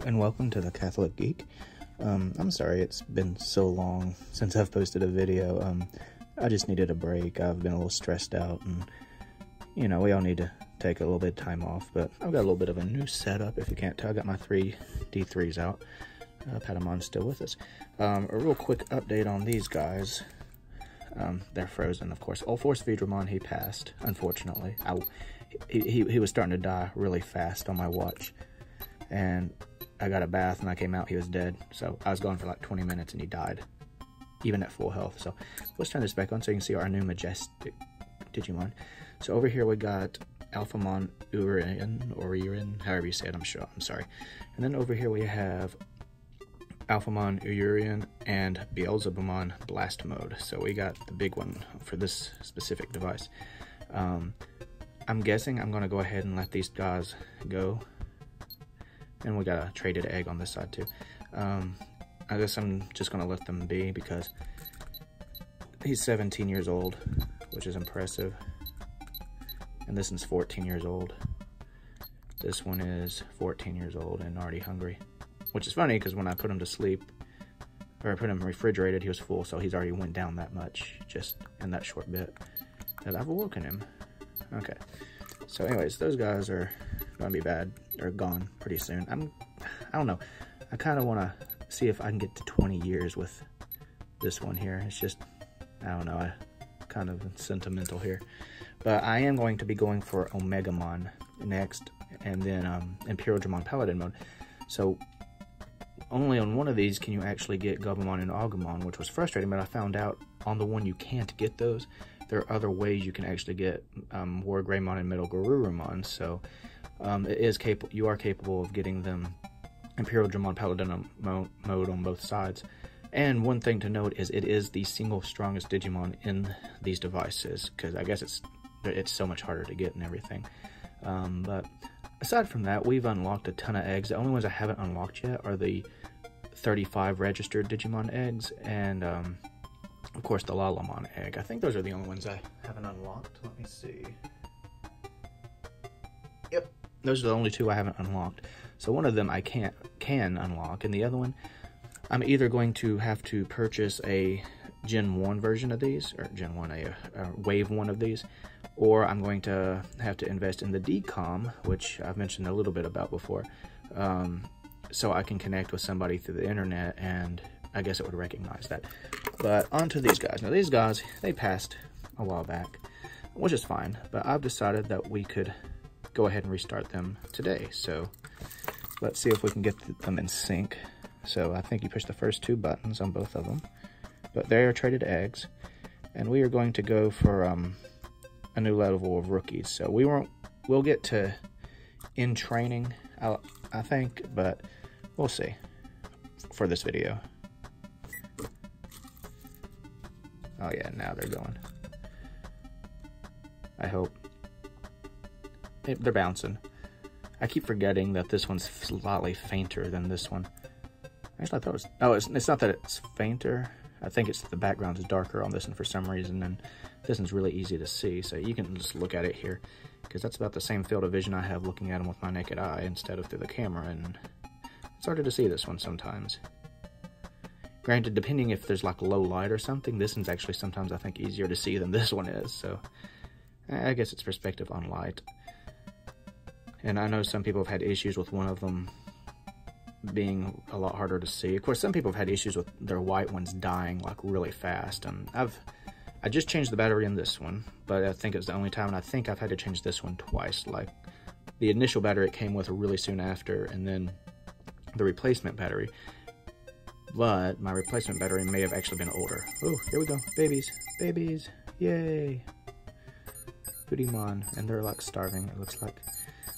and welcome to the Catholic Geek. I'm sorry it's been so long since I've posted a video. I just needed a break. I've been a little stressed out, and you know, we all need to take a little bit of time off, but I've got a little bit of a new setup. If you can't tell, I got my three D3s out. Padamon's still with us. A real quick update on these guys. They're frozen, of course. All Force Digimon, he passed, unfortunately. He was starting to die really fast on my watch, and I got a bath and I came out, he was dead. So I was gone for like 20 minutes and he died, even at full health. So let's turn this back on so you can see our new majestic Digimon. So over here we got Alphamon Urian, however you say it, I'm sorry. And then over here we have Alphamon Urian and Beelzebumon Blast Mode. So we got the big one for this specific device. I'm guessing I'm going to go ahead and let these guys go. And we got a traded egg on this side too. I guess I'm just going to let them be because he's 17 years old, which is impressive. And this one's 14 years old. This one is 14 years old and already hungry. Which is funny because when I put him to sleep, or I put him refrigerated, he was full, so he's already went down that much just in that short bit that I've awoken him. Okay, so anyways, those guys are gonna be bad. They're gone pretty soon. I don't know. I kind of want to see if I can get to 20 years with this one here. It's just, I don't know, I kind of sentimental here. But I am going to be going for Omegamon next, and then Imperial Dramon Paladin mode. So only on one of these can you actually get Gabumon and Agumon, which was frustrating, but I found out on the one you can't get those. There are other ways you can actually get War Greymon and Metal Garurumon, so you are capable of getting them Imperial Dramon Paladin mode on both sides. And one thing to note is it is the single strongest Digimon in these devices, because I guess it's so much harder to get and everything. But aside from that, we've unlocked a ton of eggs. The only ones I haven't unlocked yet are the 35 registered Digimon eggs and of course the Lalamon egg. I think those are the only ones I haven't unlocked. Let me see. Yep, those are the only two I haven't unlocked. So one of them I can unlock, and the other one I'm either going to have to purchase a Gen 1 version of these, or Gen 1, a Wave 1 of these, or I'm going to have to invest in the DCOM, which I've mentioned a little bit about before, so I can connect with somebody through the internet, and I guess it would recognize that. But on to these guys. Now these guys, they passed a while back, which is fine, but I've decided that we could go ahead and restart them today. So let's see if we can get them in sync. So I think you push the first two buttons on both of them, but they are traded eggs, and we are going to go for a new level of rookies. So we'll get to in training, I think, but we'll see for this video. Oh yeah, now they're going. I hope. They're bouncing. I keep forgetting that this one's slightly fainter than this one. Actually, I thought it was... Oh, it's not that it's fainter. I think it's the background is darker on this one for some reason, and this one's really easy to see. So you can just look at it here, because that's about the same field of vision I have looking at them with my naked eye instead of through the camera, and it's harder to see this one sometimes. Granted, depending if there's like low light or something, this one's actually sometimes I think easier to see than this one is, so I guess it's perspective on light. And I know some people have had issues with one of them being a lot harder to see. Of course, some people have had issues with their white ones dying like really fast, and I just changed the battery in this one, but I think it's the only time, and I think I've had to change this one twice. Like the initial battery it came with really soon after, and then the replacement battery. But my replacement battery may have actually been older. Oh, here we go. Babies. Babies. Yay. Digimon. And they're like starving, it looks like.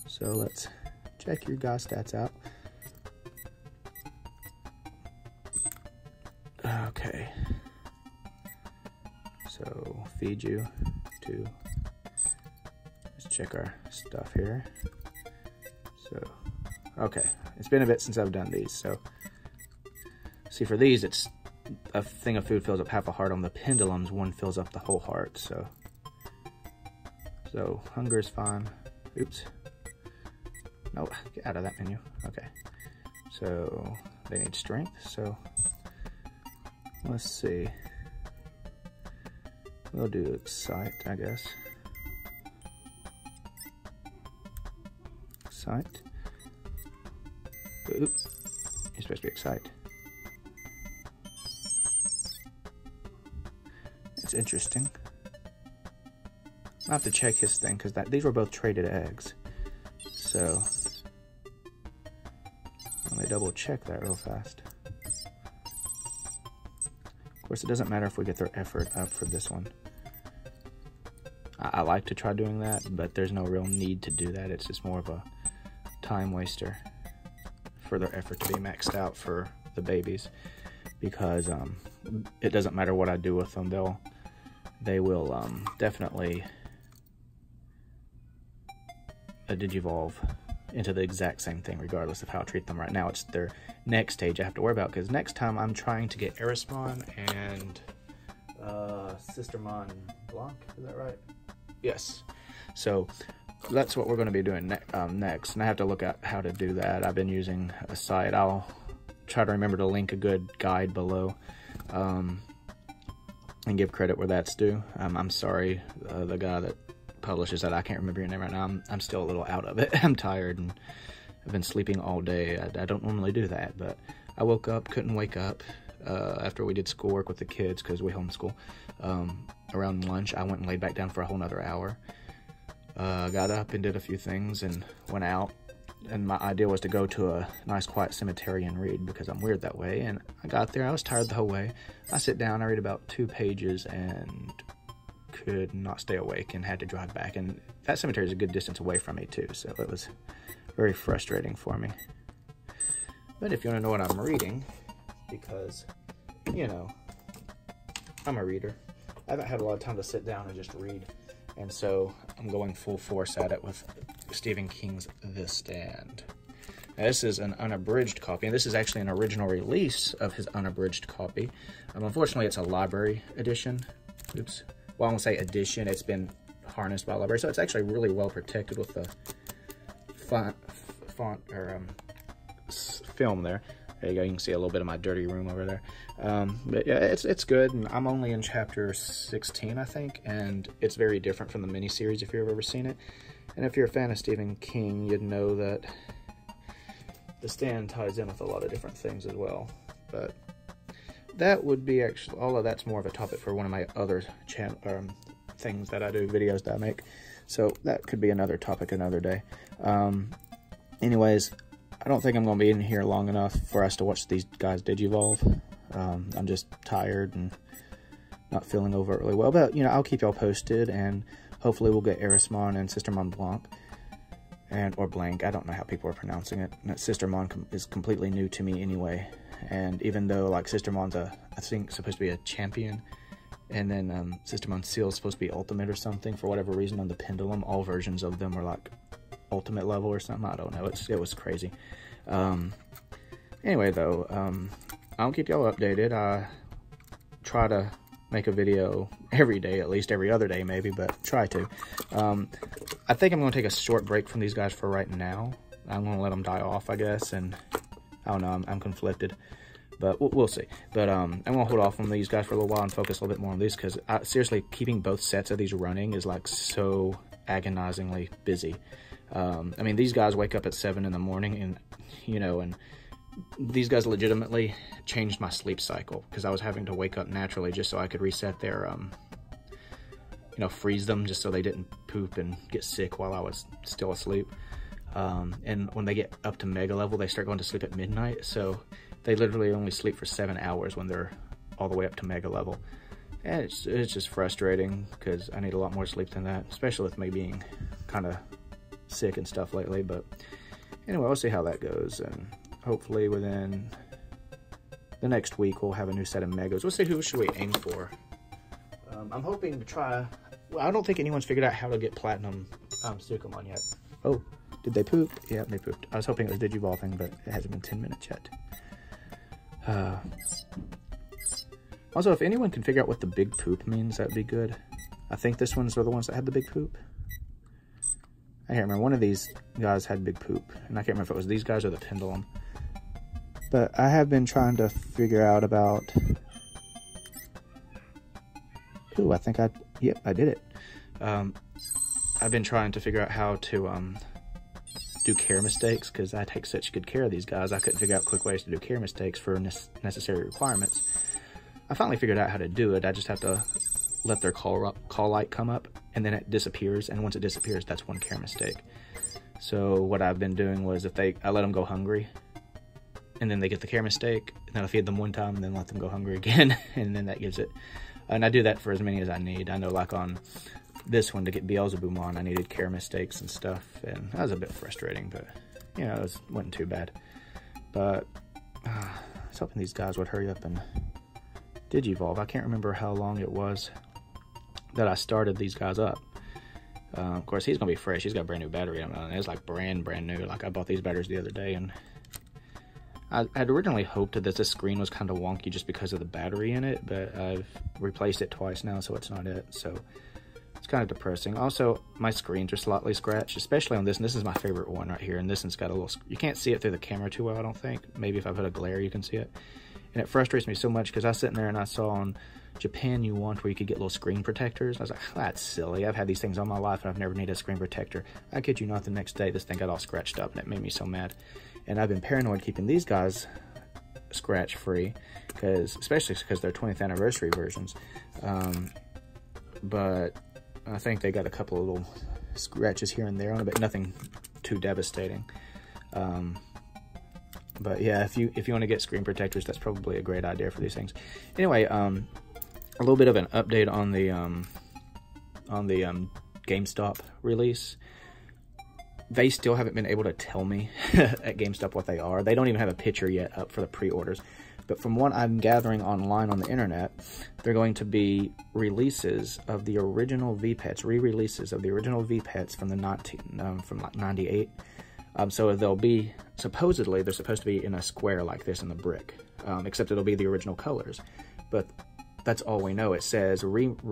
So let's check your guy stats out. Okay. So feed you to... Let's check our stuff here. So, okay. It's been a bit since I've done these, so... See, for these, it's a thing of food fills up half a heart. On the pendulums, one fills up the whole heart, so hunger is fine. Oops. No, get out of that menu. Okay. So they need strength, so let's see. We'll do excite, I guess. Excite. Oop. You're supposed to be excite. It's interesting. I'll have to check his thing, because these were both traded eggs. So let me double check that real fast. Of course, it doesn't matter if we get their effort up for this one. I like to try doing that, but there's no real need to do that. It's just more of a time waster for their effort to be maxed out for the babies, because it doesn't matter what I do with them. They will definitely digivolve into the exact same thing, regardless of how I treat them. Right now, it's their next stage I have to worry about, because next time I'm trying to get Erismon and Sistermon Blanc. Is that right? Yes. So that's what we're going to be doing next, and I have to look at how to do that. I've been using a site. I'll try to remember to link a good guide below, and give credit where that's due. I'm sorry, the guy that publishes that, I can't remember your name right now. I'm still a little out of it. I'm tired and I've been sleeping all day. I don't normally do that, but I woke up, couldn't wake up after we did schoolwork with the kids, because we homeschool. Around lunch, I went and laid back down for a whole nother hour. Got up and did a few things and went out, and my idea was to go to a nice quiet cemetery and read, because I'm weird that way. And I got there, I was tired the whole way. I sit down, I read about 2 pages and could not stay awake and had to drive back. And that cemetery is a good distance away from me too, so it was very frustrating for me. But if you want to know what I'm reading, because, you know, I'm a reader. I haven't had a lot of time to sit down and just read, and so I'm going full force at it with Stephen King's The Stand. Now, this is an unabridged copy, and this is actually an original release of his unabridged copy. Unfortunately, it's a library edition. Oops. Well, I won't say edition. It's been harnessed by a library, so it's actually really well protected with the font or film there. There you go. You can see a little bit of my dirty room over there. But yeah, it's good. And I'm only in chapter 16, I think, and it's very different from the miniseries if you've ever seen it. And if you're a fan of Stephen King, you'd know that The Stand ties in with a lot of different things as well. But that would be actually, all of that's more of a topic for one of my other things that I do, videos that I make. So that could be another topic another day. Anyways, I don't think I'm going to be in here long enough for us to watch these guys digivolve. I'm just tired and not feeling overtly well, but, you know, I'll keep y'all posted, and hopefully we'll get Erismon and Sistermon Blanc, or Blank. I don't know how people are pronouncing it. Sistermon is completely new to me anyway, and even though, like, Sistermon's I think supposed to be a champion, and then Sistermon Seal is supposed to be ultimate or something, for whatever reason on the Pendulum, all versions of them were like ultimate level or something. I don't know. It was crazy. Anyway, though, I'll keep y'all updated. I try to make a video every day, at least every other day maybe, but try to. I think I'm going to take a short break from these guys for right now. I'm going to let them die off, I guess, and I don't know, I'm conflicted, but we'll see. But I'm going to hold off on these guys for a little while and focus a little bit more on these, because seriously, keeping both sets of these running is like so agonizingly busy. I mean, these guys wake up at 7 in the morning, and, you know, and these guys legitimately changed my sleep cycle, because I was having to wake up naturally just so I could reset their, you know, freeze them just so they didn't poop and get sick while I was still asleep. And when they get up to mega level, they start going to sleep at midnight, so they literally only sleep for 7 hours when they're all the way up to mega level. And it's just frustrating, because I need a lot more sleep than that, especially with me being kind of sick and stuff lately. But anyway, we'll see how that goes, and hopefully within the next week we'll have a new set of megas. We'll see who should we aim for. I'm hoping to try. Well, I don't think anyone's figured out how to get platinum Sukamon yet. Oh, did they poop? Yeah, they pooped. I was hoping it was digivolving, but it hasn't been 10 minutes yet. Also, if anyone can figure out what the big poop means, that'd be good. I think this ones are the ones that had the big poop. I can't remember. One of these guys had big poop, and I can't remember if it was these guys or the Pendulum. But I have been trying to figure out about... Ooh, I think yep, I did it. I've been trying to figure out how to do care mistakes, because I take such good care of these guys. I couldn't figure out quick ways to do care mistakes for necessary requirements. I finally figured out how to do it. I just have to let their call light come up, and then it disappears, and once it disappears, that's one care mistake. So what I've been doing was, I let them go hungry, and then they get the care mistake, and then I feed them one time, and then let them go hungry again, and then that gives it. And I do that for as many as I need. I know, like on this one, to get Beelzebumon, I needed care mistakes and stuff, and that was a bit frustrating, but, you know, it wasn't too bad. But I was hoping these guys would hurry up and Digivolve. I can't remember how long it was that I started these guys up. Of course, he's going to be fresh. He's got a brand new battery on it. It's like brand new. Like, I bought these batteries the other day, and I had originally hoped that this screen was kind of wonky just because of the battery in it, but I've replaced it twice now, so it's not it. So it's kind of depressing. Also, my screens are slightly scratched, especially on this, and this is my favorite one right here, and this one's got a little... You can't see it through the camera too well, I don't think. Maybe if I put a glare, you can see it. And it frustrates me so much, because I was sitting there and I saw on Japan You Want where you could get little screen protectors. I was like, oh, that's silly. I've had these things all my life and I've never needed a screen protector. I kid you not, the next day this thing got all scratched up, and it made me so mad. And I've been paranoid keeping these guys scratch free, especially because they're 20th anniversary versions. But I think they got a couple of little scratches here and there on it, but nothing too devastating. But yeah, if you want to get screen protectors, that's probably a great idea for these things. Anyway, a little bit of an update on the GameStop release. They still haven't been able to tell me at GameStop what they are. They don't even have a picture yet up for the pre-orders. But from what I'm gathering online on the internet, they're going to be releases of the original V-Pets, re-releases of the original V-Pets from the from like 98. So they'll be, supposedly, they're supposed to be in a square like this in the brick, except it'll be the original colors. But that's all we know. It says remakes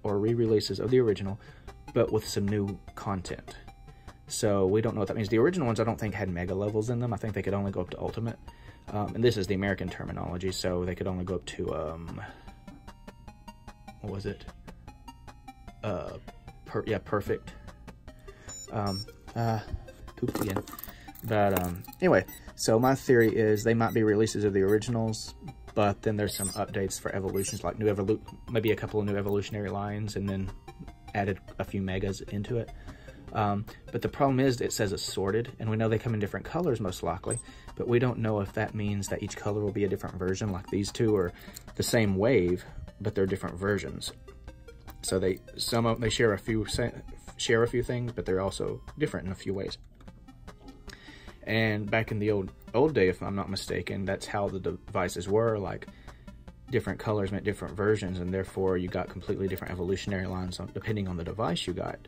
or re-releases of the original, but with some new content. So we don't know what that means. The original ones I don't think had mega levels in them. I think they could only go up to ultimate. And this is the American terminology, so they could only go up to, what was it? Perfect. Pooped again. But, anyway, so my theory is they might be releases of the originals, but then there's some updates for evolutions, like maybe a couple of new evolutionary lines, and then added a few megas into it. But the problem is it says assorted, and we know they come in different colors most likely, but we don't know if that means that each color will be a different version, like these two are the same wave, but they're different versions. So they share a few things, but they're also different in a few ways. And back in the old day, if I'm not mistaken, that's how the devices were, like different colors meant different versions, and therefore you got completely different evolutionary lines depending on the device you got.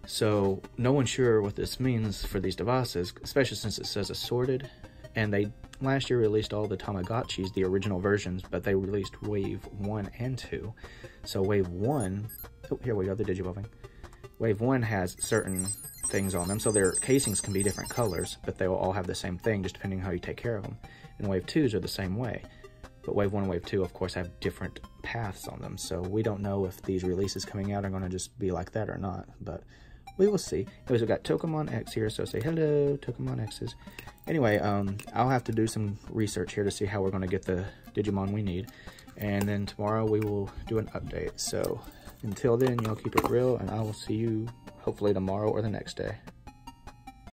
So no one's sure what this means for these devices, especially since it says assorted. And they last year released all the Tamagotchis, the original versions, but they released Wave 1 and 2. So Wave 1, oh, here we go, the Digivolving. Wave 1 has certain things on them, so their casings can be different colors, but they will all have the same thing, just depending on how you take care of them. And Wave 2s are the same way. But Wave 1 and Wave 2, of course, have different paths on them, so we don't know if these releases coming out are going to just be like that or not, but we will see. Anyways, we've got Tokamon X here, so say hello, Tokamon X's. Anyway, I'll have to do some research here to see how we're going to get the Digimon we need. And then tomorrow we will do an update. So until then, y'all keep it real, and I will see you hopefully tomorrow or the next day.